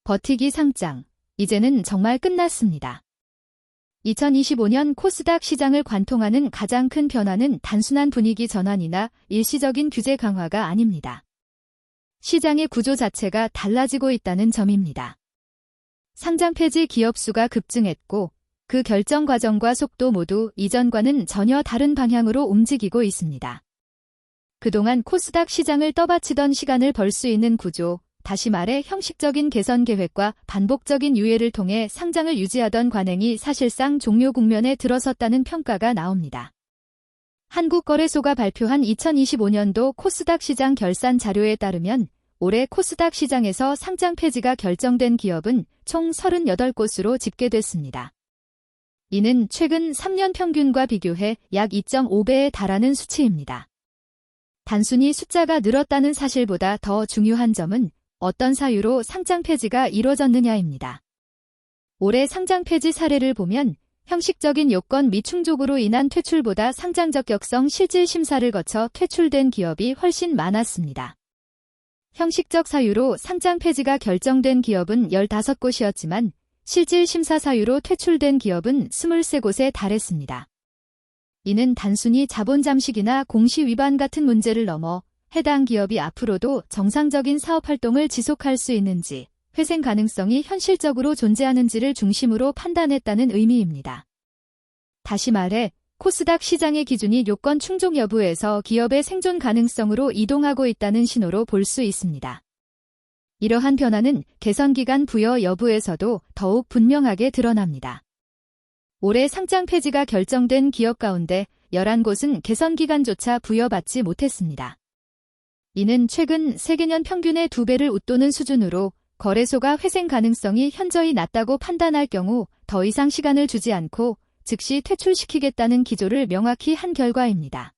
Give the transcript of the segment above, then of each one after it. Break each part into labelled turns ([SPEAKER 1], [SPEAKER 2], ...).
[SPEAKER 1] 버티기 상장. 이제는 정말 끝났습니다. 2025년 코스닥 시장을 관통하는 가장 큰 변화는 단순한 분위기 전환이나 일시적인 규제 강화가 아닙니다. 시장의 구조 자체가 달라지고 있다는 점입니다. 상장 폐지 기업 수가 급증했고 그 결정 과정과 속도 모두 이전과는 전혀 다른 방향으로 움직이고 있습니다. 그동안 코스닥 시장을 떠받치던 시간을 벌 수 있는 구조, 다시 말해 형식적인 개선 계획과 반복적인 유예를 통해 상장을 유지하던 관행이 사실상 종료 국면에 들어섰다는 평가가 나옵니다. 한국거래소가 발표한 2025년도 코스닥 시장 결산 자료에 따르면 올해 코스닥 시장에서 상장 폐지가 결정된 기업은 총 38곳으로 집계됐습니다. 이는 최근 3년 평균과 비교해 약 2.5배에 달하는 수치입니다. 단순히 숫자가 늘었다는 사실보다 더 중요한 점은 어떤 사유로 상장 폐지가 이뤄졌느냐입니다. 올해 상장 폐지 사례를 보면 형식적인 요건 미충족으로 인한 퇴출보다 상장 적격성 실질 심사를 거쳐 퇴출된 기업이 훨씬 많았습니다. 형식적 사유로 상장 폐지가 결정된 기업은 15곳이었지만 실질 심사 사유로 퇴출된 기업은 23곳에 달했습니다. 이는 단순히 자본 잠식이나 공시 위반 같은 문제를 넘어 해당 기업이 앞으로도 정상적인 사업 활동을 지속할 수 있는지, 회생 가능성이 현실적으로 존재하는지를 중심으로 판단했다는 의미입니다. 다시 말해, 코스닥 시장의 기준이 요건 충족 여부에서 기업의 생존 가능성으로 이동하고 있다는 신호로 볼 수 있습니다. 이러한 변화는 개선 기간 부여 여부에서도 더욱 분명하게 드러납니다. 올해 상장 폐지가 결정된 기업 가운데 11곳은 개선 기간조차 부여받지 못했습니다. 이는 최근 세계년 평균의 2배를 웃도는 수준으로 거래소가 회생 가능성이 현저히 낮다고 판단할 경우 더 이상 시간을 주지 않고 즉시 퇴출시키겠다는 기조를 명확히 한 결과입니다.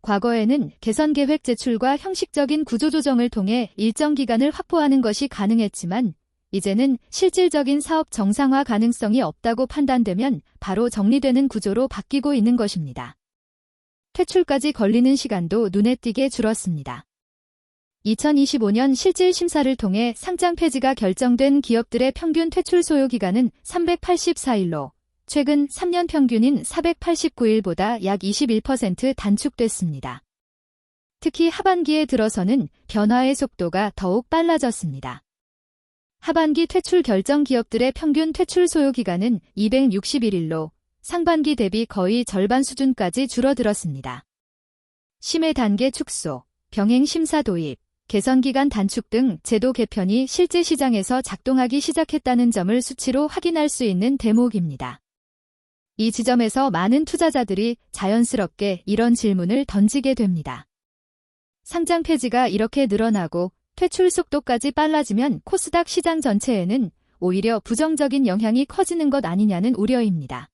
[SPEAKER 1] 과거에는 개선 계획 제출과 형식적인 구조조정을 통해 일정 기간을 확보하는 것이 가능했지만 이제는 실질적인 사업 정상화 가능성이 없다고 판단되면 바로 정리되는 구조로 바뀌고 있는 것입니다. 퇴출까지 걸리는 시간도 눈에 띄게 줄었습니다. 2025년 실질 심사를 통해 상장 폐지가 결정된 기업들의 평균 퇴출 소요 기간은 384일로 최근 3년 평균인 489일보다 약 21% 단축됐습니다. 특히 하반기에 들어서는 변화의 속도가 더욱 빨라졌습니다. 하반기 퇴출 결정 기업들의 평균 퇴출 소요 기간은 261일로 상반기 대비 거의 절반 수준까지 줄어들었습니다. 심해 단계 축소, 병행 심사 도입, 개선 기간 단축 등 제도 개편이 실제 시장에서 작동하기 시작했다는 점을 수치로 확인할 수 있는 대목입니다. 이 지점에서 많은 투자자들이 자연스럽게 이런 질문을 던지게 됩니다. 상장 폐지가 이렇게 늘어나고 퇴출 속도까지 빨라지면 코스닥 시장 전체에는 오히려 부정적인 영향이 커지는 것 아니냐는 우려입니다.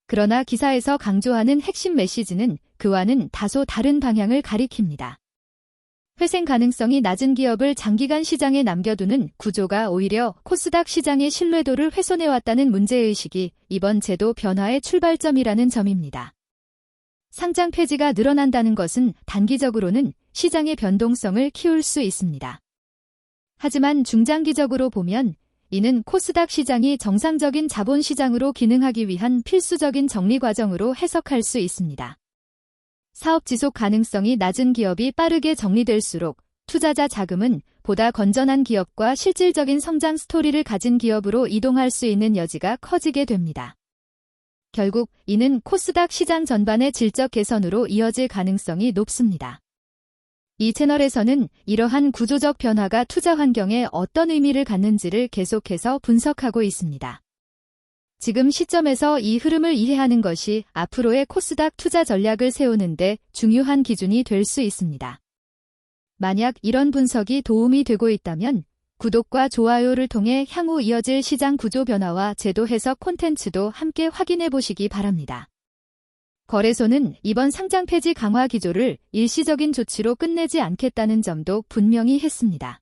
[SPEAKER 1] 그러나 기사에서 강조하는 핵심 메시지는 그와는 다소 다른 방향을 가리킵니다. 회생 가능성이 낮은 기업을 장기간 시장에 남겨두는 구조가 오히려 코스닥 시장의 신뢰도를 훼손해왔다는 문제의식이 이번 제도 변화의 출발점이라는 점입니다. 상장 폐지가 늘어난다는 것은 단기적으로는 시장의 변동성을 키울 수 있습니다. 하지만 중장기적으로 보면 이는 코스닥 시장이 정상적인 자본시장으로 기능하기 위한 필수적인 정리 과정으로 해석할 수 있습니다. 사업 지속 가능성이 낮은 기업이 빠르게 정리될수록 투자자 자금은 보다 건전한 기업과 실질적인 성장 스토리를 가진 기업으로 이동할 수 있는 여지가 커지게 됩니다. 결국 이는 코스닥 시장 전반의 질적 개선으로 이어질 가능성이 높습니다. 이 채널에서는 이러한 구조적 변화가 투자 환경에 어떤 의미를 갖는지를 계속해서 분석하고 있습니다. 지금 시점에서 이 흐름을 이해하는 것이 앞으로의 코스닥 투자 전략을 세우는 데 중요한 기준이 될 수 있습니다. 만약 이런 분석이 도움이 되고 있다면 구독과 좋아요를 통해 향후 이어질 시장 구조 변화와 제도 해석 콘텐츠도 함께 확인해 보시기 바랍니다. 거래소는 이번 상장 폐지 강화 기조를 일시적인 조치로 끝내지 않겠다는 점도 분명히 했습니다.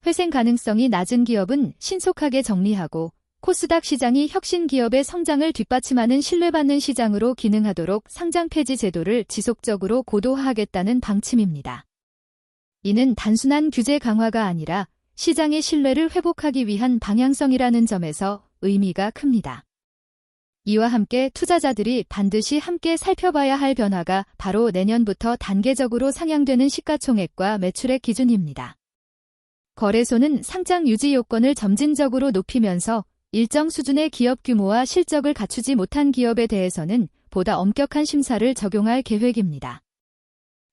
[SPEAKER 1] 회생 가능성이 낮은 기업은 신속하게 정리하고 코스닥 시장이 혁신 기업의 성장을 뒷받침하는 신뢰받는 시장으로 기능하도록 상장 폐지 제도를 지속적으로 고도화하겠다는 방침입니다. 이는 단순한 규제 강화가 아니라 시장의 신뢰를 회복하기 위한 방향성이라는 점에서 의미가 큽니다. 이와 함께 투자자들이 반드시 함께 살펴봐야 할 변화가 바로 내년부터 단계적으로 상향되는 시가총액과 매출액 기준입니다. 거래소는 상장 유지 요건을 점진적으로 높이면서 일정 수준의 기업 규모와 실적을 갖추지 못한 기업에 대해서는 보다 엄격한 심사를 적용할 계획입니다.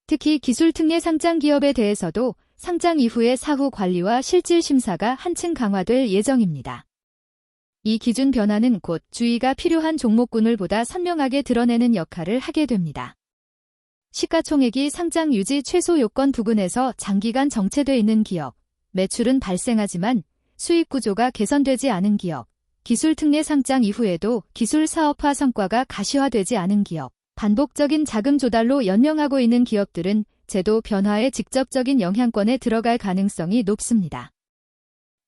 [SPEAKER 1] 특히 기술 특례 상장 기업에 대해서도 상장 이후의 사후 관리와 실질 심사가 한층 강화될 예정입니다. 이 기준 변화는 곧 주의가 필요한 종목군을 보다 선명하게 드러내는 역할을 하게 됩니다. 시가총액이 상장 유지 최소 요건 부근에서 장기간 정체돼 있는 기업, 매출은 발생하지만 수익 구조가 개선되지 않은 기업, 기술 특례 상장 이후에도 기술 사업화 성과가 가시화되지 않은 기업, 반복적인 자금 조달로 연명하고 있는 기업들은 제도 변화에 직접적인 영향권에 들어갈 가능성이 높습니다.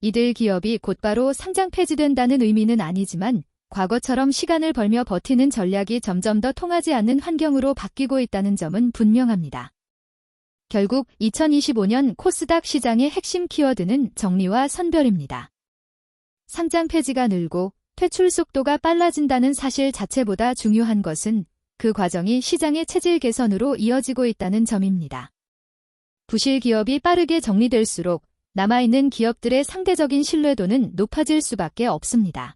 [SPEAKER 1] 이들 기업이 곧바로 상장 폐지된다는 의미는 아니지만 과거처럼 시간을 벌며 버티는 전략이 점점 더 통하지 않는 환경으로 바뀌고 있다는 점은 분명합니다. 결국 2025년 코스닥 시장의 핵심 키워드는 정리와 선별입니다. 상장 폐지가 늘고 퇴출 속도가 빨라진다는 사실 자체보다 중요한 것은 그 과정이 시장의 체질 개선으로 이어지고 있다는 점입니다. 부실 기업이 빠르게 정리될수록 남아있는 기업들의 상대적인 신뢰도는 높아질 수밖에 없습니다.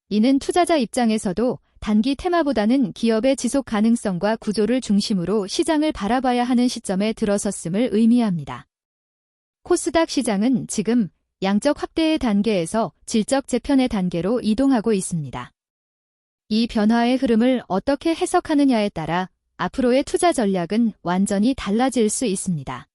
[SPEAKER 1] 이는 투자자 입장에서도 단기 테마보다는 기업의 지속 가능성과 구조를 중심으로 시장을 바라봐야 하는 시점에 들어섰음을 의미합니다. 코스닥 시장은 지금 양적 확대의 단계에서 질적 재편의 단계로 이동하고 있습니다. 이 변화의 흐름을 어떻게 해석하느냐에 따라 앞으로의 투자 전략은 완전히 달라질 수 있습니다.